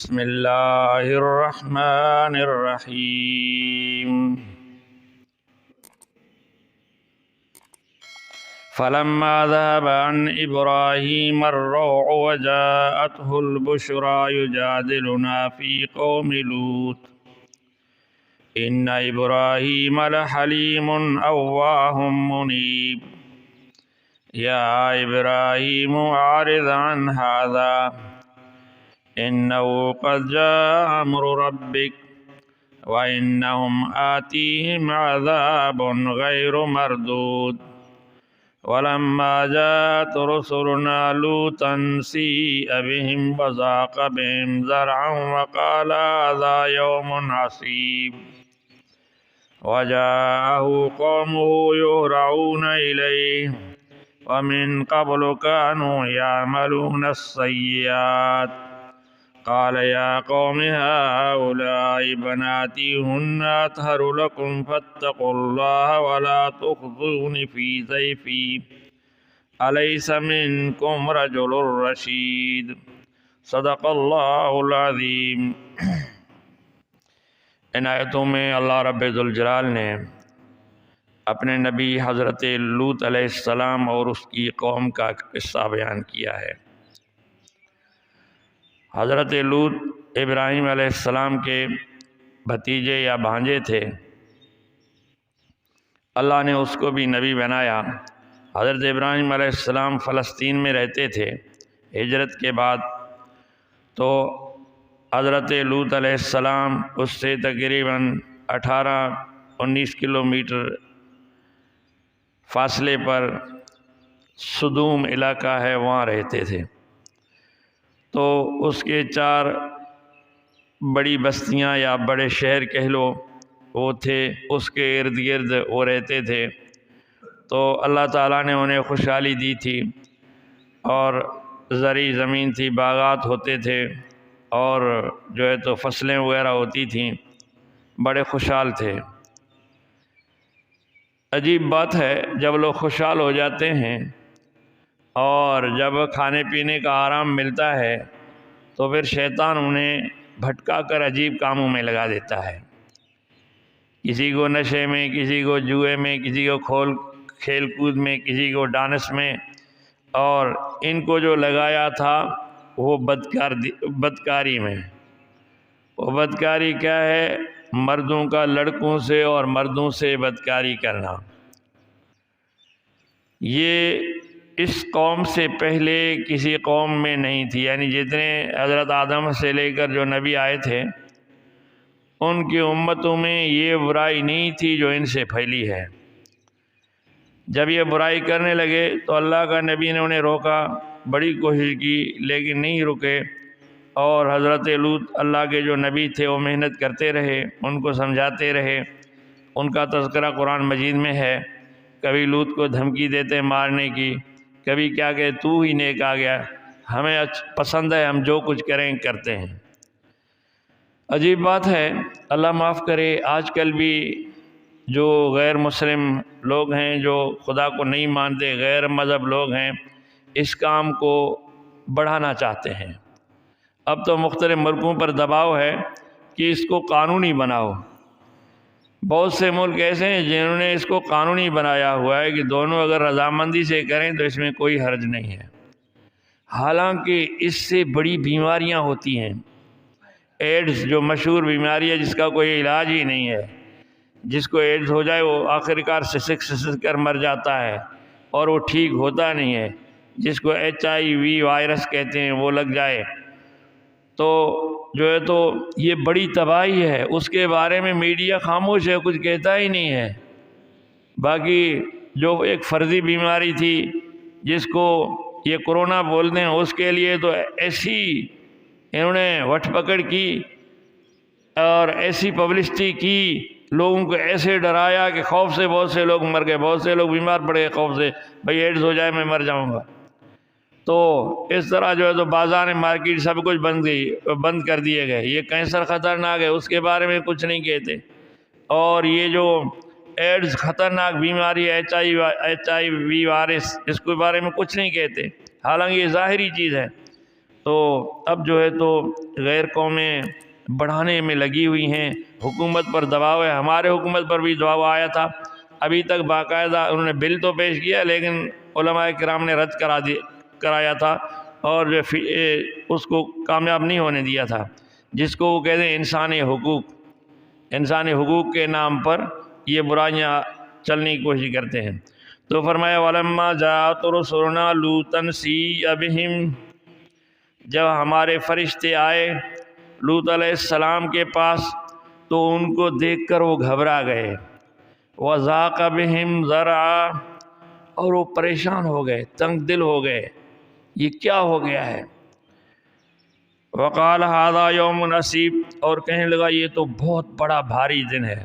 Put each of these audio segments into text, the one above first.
بسم اللہ الرحمن الرحیم فلما ذهب عن إبراهيم الروع وجاءته البشرى يجادلنا في قوم لوط إن إبراهيم لحليم أواه منيب يا إبراهيم أعرض عن هذا إنه قد جاء أمر ربك وإنهم آتيهم عذاب غير مردود ولما جاءت رسلنا لوطا سيء بهم وضاق بهم ذرعا وقال هذا يوم عصيب وجاءه قومه يهرعون إليه ومن قبل كانوا يعملون السيئات قال يا قوم هؤلاء بناتي هن أطهر لكم فاتقوا الله ولا تخزون في ضيفي أليس منكم رجل رشيد صدق اللہ العظیم۔ ان آیتوں میں اللہ رب ذوالجلال نے اپنے نبی حضرت لوط علیہ السلام اور اس کی قوم کا قصہ بیان کیا ہے۔ حضرت لوط ابراہیم علیہ السلام کے بھتیجے یا بھانجے تھے۔ اللہ نے اس کو بھی نبی بنایا۔ حضرت ابراہیم علیہ السلام فلسطین میں رہتے تھے ہجرت کے بعد، تو حضرت لوط علیہ السلام اس سے تقریباً 18-19 کلومیٹر فاصلے پر سدوم علاقہ ہے، وہاں رہتے تھے۔ تو اس کے 4 بڑی بستیاں یا بڑے شہر کہہ لو وہ تھے، اس کے ارد گرد وہ رہتے تھے۔ تو اللہ تعالیٰ نے انہیں خوشحالی دی تھی، اور زرعی زمین تھی، باغات ہوتے تھے، اور جو ہے تو فصلیں وغیرہ ہوتی تھیں، بڑے خوشحال تھے۔ عجیب بات ہے، جب لوگ خوشحال ہو جاتے ہیں اور جب کھانے پینے کا آرام ملتا ہے تو پھر شیطان انہیں بھٹکا کر عجیب کاموں میں لگا دیتا ہے۔ کسی کو نشے میں، کسی کو جوئے میں، کسی کو کھیل کود میں، کسی کو ڈانس میں، اور ان کو جو لگایا تھا وہ بدکاری میں۔ وہ بدکاری کیا ہے؟ مردوں کا لڑکوں سے اور مردوں سے بدکاری کرنا۔ یہ اس قوم سے پہلے کسی قوم میں نہیں تھی، یعنی جتنے حضرت آدم سے لے کر جو نبی آئے تھے ان کی امتوں میں یہ برائی نہیں تھی جو ان سے پھیلی ہے۔ جب یہ برائی کرنے لگے تو اللہ کا نبی نے انہیں روکا، بڑی کوشش کی لیکن نہیں رکے، اور حضرت لوط اللہ کے جو نبی تھے وہ محنت کرتے رہے، ان کو سمجھاتے رہے۔ ان کا تذکرہ قرآن مجید میں ہے، کبھی لوط کو دھمکی دیتے مارنے کی، کبھی کیا کہ تو ہی نیک آ گیا، ہمیں پسند ہے، ہم جو کچھ کریں کرتے ہیں۔ عجیب بات ہے، اللہ معاف کرے، آج کل بھی جو غیر مسلم لوگ ہیں، جو خدا کو نہیں مانتے، غیر مذہب لوگ ہیں، اس کام کو بڑھانا چاہتے ہیں۔ اب تو مختلف ملکوں پر دباؤ ہے کہ اس کو قانونی بناؤ۔ بہت سے ملک ایسے ہیں جنہوں نے اس کو قانونی بنایا ہوا ہے کہ دونوں اگر رضامندی سے کریں تو اس میں کوئی حرج نہیں ہے، حالانکہ اس سے بڑی بیماریاں ہوتی ہیں۔ ایڈز جو مشہور بیماری ہے جس کا کوئی علاج ہی نہیں ہے، جس کو ایڈز ہو جائے وہ آخرکار سسک کر مر جاتا ہے اور وہ ٹھیک ہوتا نہیں ہے۔ جس کو HIV وائرس کہتے ہیں وہ لگ جائے تو جو ہے تو یہ بڑی تباہی ہے، اس کے بارے میں میڈیا خاموش ہے، کچھ کہتا ہی نہیں ہے۔ باقی جو ایک فرضی بیماری تھی جس کو یہ کرونا بولتے ہیں، اس کے لیے تو ایسی انہوں نے وٹ پکڑ کی اور ایسی پبلسٹی کی، لوگوں کو ایسے ڈرایا کہ خوف سے بہت سے لوگ مر گئے، بہت سے لوگ بیمار پڑ گئے خوف سے، بھئی ایڈز ہو جائے میں مر جاؤں گا۔ تو اس طرح جو ہے تو بازار مارکیٹ سب کچھ بند کر دیے گئے۔ یہ کینسر خطرناک ہے، اس کے بارے میں کچھ نہیں کہتے، اور یہ جو ایڈز خطرناک بیماری ہے، HIV وائرس، اس کے بارے میں کچھ نہیں کہتے، حالانکہ یہ ظاہری چیز ہے۔ تو اب جو ہے تو غیر قومیں بڑھانے میں لگی ہوئی ہیں، حکومت پر دباؤ ہے، ہمارے حکومت پر بھی دباؤ آیا تھا، ابھی تک باقاعدہ انہوں نے بل تو پیش کیا لیکن علماء کرام نے رد کرایا تھا اور جو اس کو کامیاب نہیں ہونے دیا تھا، جس کو وہ کہتے ہیں انسانی حقوق کے نام پر یہ برائیاں چلنے کی کوشش کرتے ہیں۔ تو فرمایا وَلَمَّا جَاءَتْ رُسُلُنَا لُوطًا سِیءَ بِهِمْ، جب ہمارے فرشتے آئے لوط علیہ السلام کے پاس تو ان کو دیکھ کر وہ گھبرا گئے، وَضَاقَ بِهِمْ ذَرْعًا، اور وہ پریشان ہو گئے، تنگ دل ہو گئے، یہ کیا ہو گیا ہے۔ وقال هذا يوم عصیب، اور کہنے لگا یہ تو بہت بڑا بھاری دن ہے۔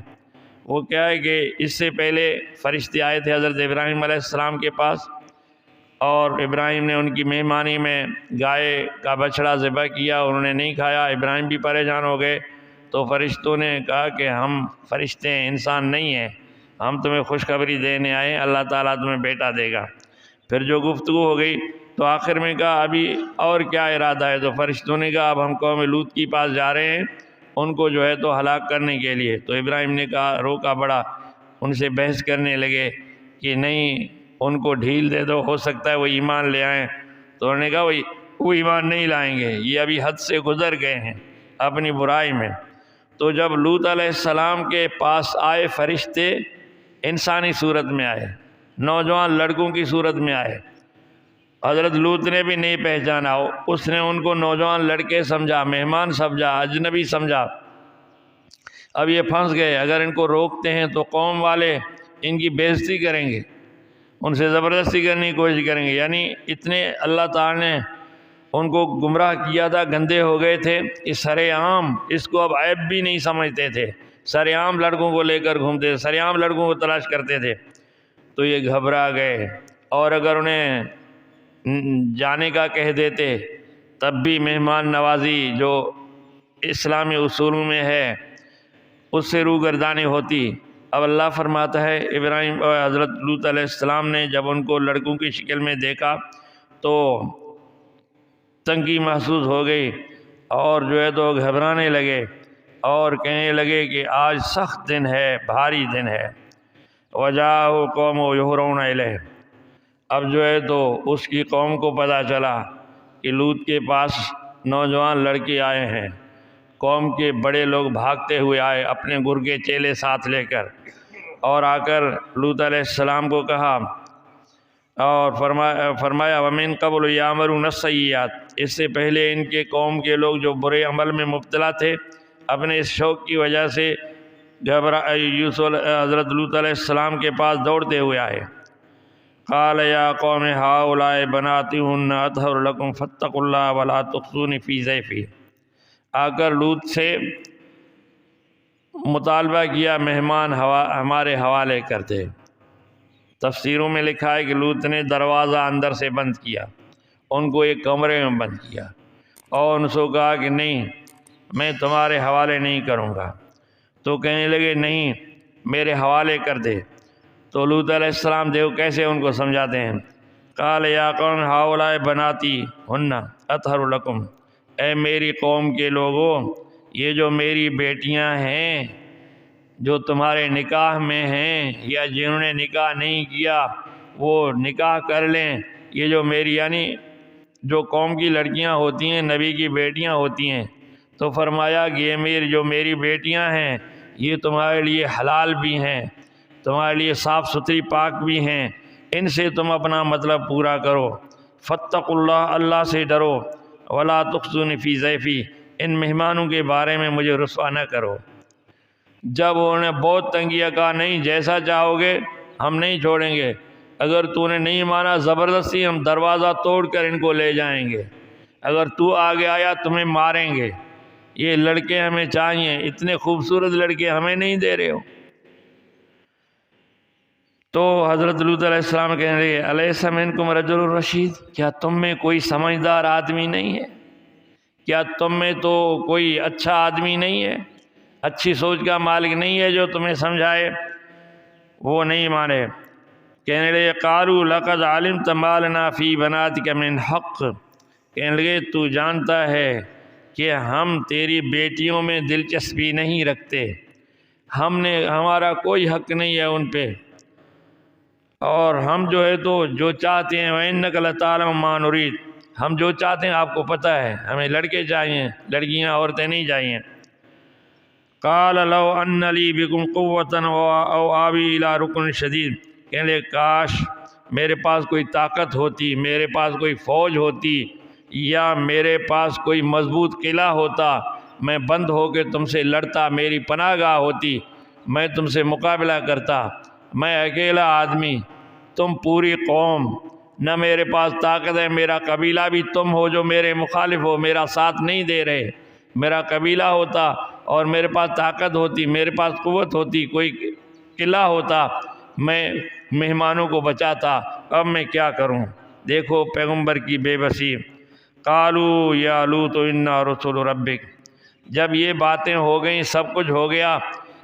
وہ کیا ہے کہ اس سے پہلے فرشتے آئے تھے حضرت ابراہیم علیہ السلام کے پاس، اور ابراہیم نے ان کی مہمانی میں گائے کا بچڑا ذبح کیا، انہوں نے نہیں کھایا، ابراہیم بھی پریشان ہو گئے۔ تو فرشتوں نے کہا کہ ہم فرشتے ہیں، انسان نہیں ہیں، ہم تمہیں خوشخبری دینے آئے، اللہ تعالیٰ تمہیں بیٹا دے گا۔ پھر جو گفتگو ہو گئی تو آخر میں کہا ابھی اور کیا ارادہ ہے؟ تو فرشتوں نے کہا اب ہم قوم لوط کے پاس جا رہے ہیں ان کو جو ہے تو ہلاک کرنے کے لیے۔ تو ابراہیم نے کہا، روکا بڑا، ان سے بحث کرنے لگے کہ نہیں ان کو ڈھیل دے دو، ہو سکتا ہے وہ ایمان لے آئیں۔ تو انہوں نے کہا وہ ایمان نہیں لائیں گے، یہ ابھی حد سے گزر گئے ہیں اپنی برائی میں۔ تو جب لوط علیہ السلام کے پاس آئے فرشتے، انسانی صورت میں آئے، نوجوان لڑکوں کی صورت میں آئے، حضرت لوط نے بھی نہیں پہچانا، اس نے ان کو نوجوان لڑکے سمجھا، مہمان سمجھا، اجنبی سمجھا۔ اب یہ پھنس گئے، اگر ان کو روکتے ہیں تو قوم والے ان کی بے عزتی کریں گے، ان سے زبردستی کرنے کی کوشش کریں گے، یعنی اتنے اللہ تعالیٰ نے ان کو گمراہ کیا تھا، گندے ہو گئے تھے، اس سر عام اس کو اب عیب بھی نہیں سمجھتے تھے، سر عام لڑکوں کو لے کر گھومتے تھے، سر عام لڑکوں کو تلاش کرتے تھے۔ تو یہ گھبرا گئے، اور اگر انہیں جانے کا کہہ دیتے تب بھی مہمان نوازی جو اسلامی اصولوں میں ہے اس سے روگردانی ہوتی۔ اب اللہ فرماتا ہے ابراہیم اور حضرت لوط علیہ السلام نے جب ان کو لڑکوں کی شکل میں دیکھا تو تنگی محسوس ہو گئی، اور جو ہے تو گھبرانے لگے اور کہنے لگے کہ آج سخت دن ہے، بھاری دن ہے۔ وجاءہ قوم یہرعون الیہ، اب جو ہے تو اس کی قوم کو پتہ چلا کہ لوط کے پاس نوجوان لڑکے آئے ہیں، قوم کے بڑے لوگ بھاگتے ہوئے آئے اپنے گرگے چیلے ساتھ لے کر، اور آ کر لوط علیہ السلام کو کہا اور فرمایا ومن قبل یامرون السیئات، اس سے پہلے ان کے قوم کے لوگ جو برے عمل میں مبتلا تھے اپنے اس شوق کی وجہ سے حضرت لوط علیہ السلام کے پاس دوڑتے ہوئے آئے۔ قال یا قوم ہؤلاء بناتی ہن اطہر لکم فاتقوا اللہ ولا تخزونی فی ضیفی، آ کر لوط سے مطالبہ کیا مہمان ہمارے حوالے کرتے۔ تفسیروں میں لکھا ہے کہ لوط نے دروازہ اندر سے بند کیا، ان کو ایک کمرے میں بند کیا اور ان سے کہا کہ نہیں میں تمہارے حوالے نہیں کروں گا۔ تو کہنے لگے نہیں میرے حوالے کر دے۔ تو لوط علیہ السلام دیکھو کیسے ان کو سمجھاتے ہیں۔ قال یا قوم ہؤلاء بناتی ہن اطہر لکم، اے میری قوم کے لوگوں یہ جو میری بیٹیاں ہیں جو تمہارے نکاح میں ہیں یا جنہوں نے نکاح نہیں کیا وہ نکاح کر لیں، یہ جو میری یعنی جو قوم کی لڑکیاں ہوتی ہیں نبی کی بیٹیاں ہوتی ہیں، تو فرمایا کہ یہ جو میری بیٹیاں ہیں یہ تمہارے لیے حلال بھی ہیں، تمہارے لیے صاف ستھری پاک بھی ہیں، ان سے تم اپنا مطلب پورا کرو۔ فاتقوا اللہ، اللہ سے ڈرو، ولا تخزونی فی ضیفی، ان مہمانوں کے بارے میں مجھے رسوا نہ کرو۔ جب انہوں نے بہت تنگیاں کہا نہیں جیسا چاہو گے ہم نہیں چھوڑیں گے، اگر تو نے نہیں مانا زبردستی ہم دروازہ توڑ کر ان کو لے جائیں گے، اگر تو آگے آیا تمہیں ماریں گے، یہ لڑکے ہمیں چاہیے، اتنے خوبصورت لڑکے ہمیں نہیں دے رہے ہو۔ تو حضرت لوط علیہ السلام کہنے لگے الیس منکم رجل رشید، کیا تم میں کوئی سمجھدار آدمی نہیں ہے؟ کیا تم میں تو کوئی اچھا آدمی نہیں ہے، اچھی سوچ کا مالک نہیں ہے جو تمہیں سمجھائے؟ وہ نہیں مانے، کہنے لگے قالوا لقد علمت ما لنا فی بناتک من حق، کہنے لگے تو جانتا ہے کہ ہم تیری بیٹیوں میں دلچسپی نہیں رکھتے، ہمارا کوئی حق نہیں ہے ان پہ، اور ہم جو ہے تو جو چاہتے ہیں وَإِنَّكَ لَتَعْلَمُ مَا نُرِيدُ، ہم جو چاہتے ہیں آپ کو پتہ ہے، ہمیں لڑکے چاہیے، لڑکیاں عورتیں نہیں چاہیے۔ قَالَ لَوْ أَنَّ لِي بِكُمْ قُوَّةً أَوْ آوِي إِلَىٰ رُكْنٍ شَدِيدٍ، کہنے لگے کاش میرے پاس کوئی طاقت ہوتی، میرے پاس کوئی فوج ہوتی، یا میرے پاس کوئی مضبوط قلعہ ہوتا، میں بند ہو کے تم سے لڑتا، میری پناہ گاہ ہوتی، میں تم سے مقابلہ کرتا، میں اکیلا آدمی، تم پوری قوم، نہ میرے پاس طاقت ہے، میرا قبیلہ بھی تم ہو جو میرے مخالف ہو، میرا ساتھ نہیں دے رہے، میرا قبیلہ ہوتا اور میرے پاس طاقت ہوتی، میرے پاس قوت ہوتی، کوئی قلعہ ہوتا، میں مہمانوں کو بچاتا، اب میں کیا کروں؟ دیکھو پیغمبر کی بے بسی۔ قالوا یا لوط انا رسول ربک، جب یہ باتیں ہو گئیں، سب کچھ ہو گیا،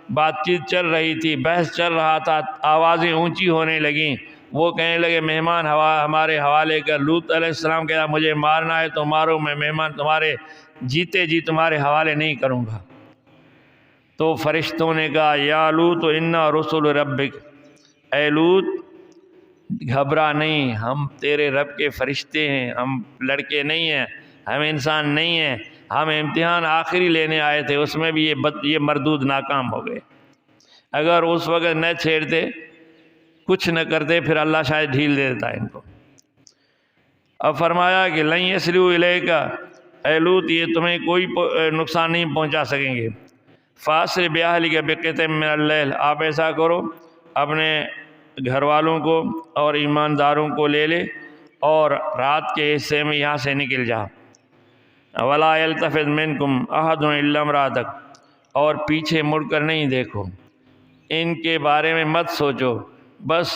بات چیت چل رہی تھی، بحث چل رہا تھا، آوازیں اونچی ہونے لگیں، وہ کہنے لگے مہمان ہمارے حوالے کر، لوط علیہ السلام کہا مجھے مارنا ہے تو مارو، میں مہمان تمہارے جیتے جی تمہارے حوالے نہیں کروں گا۔ تو فرشتوں نے کہا یا لوط انا رسول ربک، اے لوط گھبرا نہیں، ہم تیرے رب کے فرشتے ہیں، ہم لڑکے نہیں ہیں، ہم انسان نہیں ہیں، ہم امتحان آخری لینے آئے تھے، اس میں بھی یہ مردود ناکام ہو گئے، اگر اس وقت نہ چھیڑتے، کچھ نہ کرتے، پھر اللہ شاید ڈھیل دے دیتا ان کو۔ اب فرمایا کہ لن یصلوا الیک، اے لوط یہ تمہیں کوئی نقصان نہیں پہنچا سکیں گے، فاسر باہلک بقطع من اللیل، آپ ایسا کرو اپنے گھر والوں کو اور ایمانداروں کو لے لے اور رات کے حصے میں یہاں سے نکل جا، ولا یلتفت منکم احد الا امرأتک، اور پیچھے مڑ کر نہیں دیکھو، ان کے بارے میں مت سوچو، بس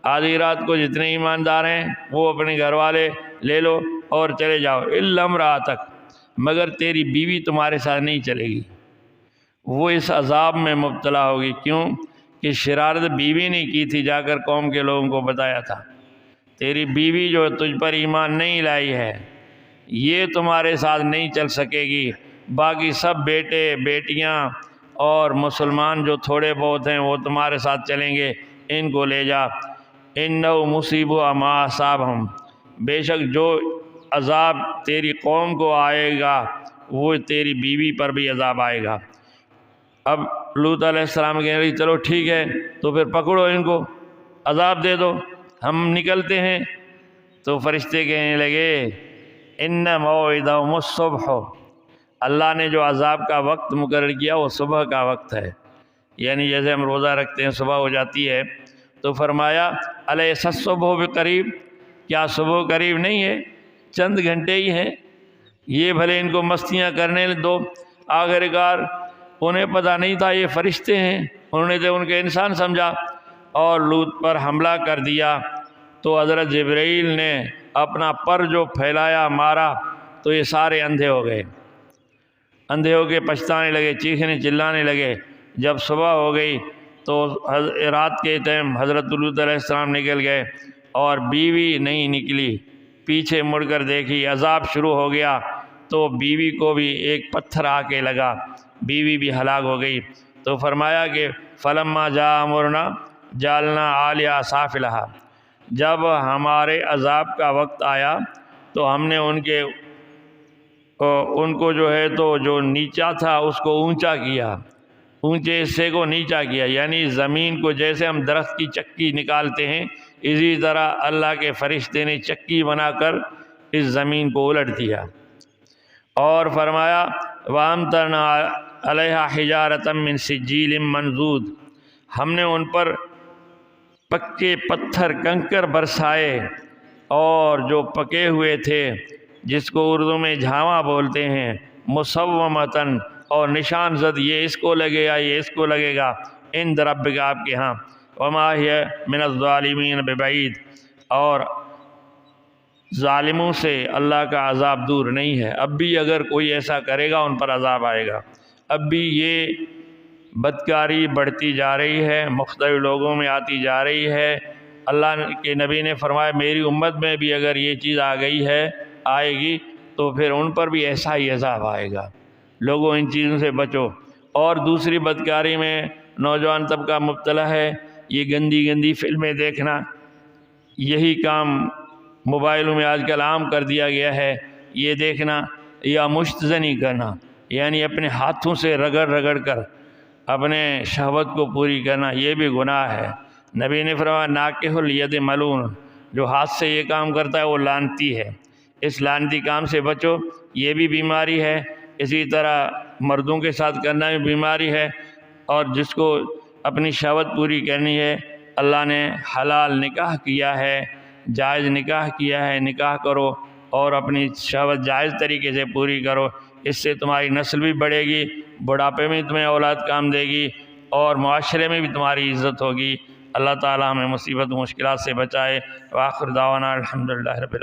آدھی رات کو جتنے ایماندار ہیں وہ اپنے گھر والے لے لو اور چلے جاؤ، الا امرأتک، مگر تیری بیوی تمہارے ساتھ نہیں چلے گی، وہ اس عذاب میں مبتلا ہوگی، کیوں کہ شرارت بیوی نے کی تھی، جا کر قوم کے لوگوں کو بتایا تھا، تیری بیوی جو تجھ پر ایمان نہیں لائی ہے یہ تمہارے ساتھ نہیں چل سکے گی، باقی سب بیٹے بیٹیاں اور مسلمان جو تھوڑے بہت ہیں وہ تمہارے ساتھ چلیں گے، ان کو لے جا، انہ مصیبہ ما اصابہم، بے شک جو عذاب تیری قوم کو آئے گا وہ تیری بیوی پر بھی عذاب آئے گا۔ اب لوط علیہ السلام کہنے لگے چلو ٹھیک ہے، تو پھر پکڑو ان کو، عذاب دے دو، ہم نکلتے ہیں۔ تو فرشتے کہنے لگے ان موعدہم الصبح، اللہ نے جو عذاب کا وقت مقرر کیا وہ صبح کا وقت ہے، یعنی جیسے ہم روزہ رکھتے ہیں صبح ہو جاتی ہے، تو فرمایا الیس الصبح بقریب، کیا صبح قریب نہیں ہے، چند گھنٹے ہی ہیں، یہ بھلے ان کو مستیاں کرنے دو۔ آخر کار انہیں پتہ نہیں تھا یہ فرشتے ہیں، انہوں نے تو ان کے انسان سمجھا اور لوط پر حملہ کر دیا۔ تو حضرت جبرائیل نے اپنا پر جو پھیلایا مارا تو یہ سارے اندھے ہو گئے، اندھے ہو کے پچھتانے لگے، چیخنے چلانے لگے۔ جب صبح ہو گئی تو رات کے ٹائم حضرت لوط علیہ السلام نکل گئے اور بیوی نہیں نکلی، پیچھے مڑ کر دیکھی عذاب شروع ہو گیا، تو بیوی کو بھی ایک پتھر آ کے لگا، بیوی بھی ہلاک ہو گئی۔ تو فرمایا کہ فلما جاء امرنا جعلنا عالیہا سافلہا، جب ہمارے عذاب کا وقت آیا تو ہم نے ان کو جو ہے تو جو نیچا تھا اس کو اونچا کیا، اونچے حصے کو نیچا کیا، یعنی زمین کو جیسے ہم درخت کی چکی نکالتے ہیں اسی طرح اللہ کے فرشتے نے چکی بنا کر اس زمین کو الٹ دیا۔ اور فرمایا وَأَمْطَرْنَا عَلَيْهَا حِجَارَةً مِّن سِجِّيلٍ مَّنضُودٍ، ہم نے ان پر پکے پتھر کنکر برسائے، اور جو پکے ہوئے تھے جس کو اردو میں جھاواں بولتے ہیں، مصومتاً، اور نشان زد، یہ اس کو لگے گا یہ اس کو لگے گا، عند ربک، آپ کے ہاں، وما ہی من الظالمین ببعید، اور ظالموں سے اللہ کا عذاب دور نہیں ہے، اب بھی اگر کوئی ایسا کرے گا ان پر عذاب آئے گا۔ اب بھی یہ بدکاری بڑھتی جا رہی ہے، مختلف لوگوں میں آتی جا رہی ہے۔ اللہ کے نبی نے فرمایا میری امت میں بھی اگر یہ چیز آ گئی ہے آئے گی تو پھر ان پر بھی ایسا ہی عذاب آئے گا۔ لوگوں ان چیزوں سے بچو۔ اور دوسری بدکاری میں نوجوان طبقہ مبتلا ہے، یہ گندی گندی فلمیں دیکھنا، یہی کام موبائلوں میں آج کل عام کر دیا گیا ہے، یہ دیکھنا یا مشت زنی کرنا، یعنی اپنے ہاتھوں سے رگڑ رگڑ کر اپنے شہوت کو پوری کرنا، یہ بھی گناہ ہے۔ نبی نے فرمایا ناکح الید ملعون، جو ہاتھ سے یہ کام کرتا ہے وہ لعنتی ہے، اس لعنتی کام سے بچو، یہ بھی بیماری ہے۔ اسی طرح مردوں کے ساتھ کرنا بھی بیماری ہے، اور جس کو اپنی شہوت پوری کرنی ہے، اللہ نے حلال نکاح کیا ہے، جائز نکاح کیا ہے، نکاح کرو اور اپنی شہوت جائز طریقے سے پوری کرو، اس سے تمہاری نسل بھی بڑھے گی، بڑھاپے میں تمہیں اولاد کام دے گی، اور معاشرے میں بھی تمہاری عزت ہوگی۔ اللہ تعالی ہمیں مصیبت و مشکلات سے بچائے۔ وآخر دعوانا الحمدللہ رب العالمین۔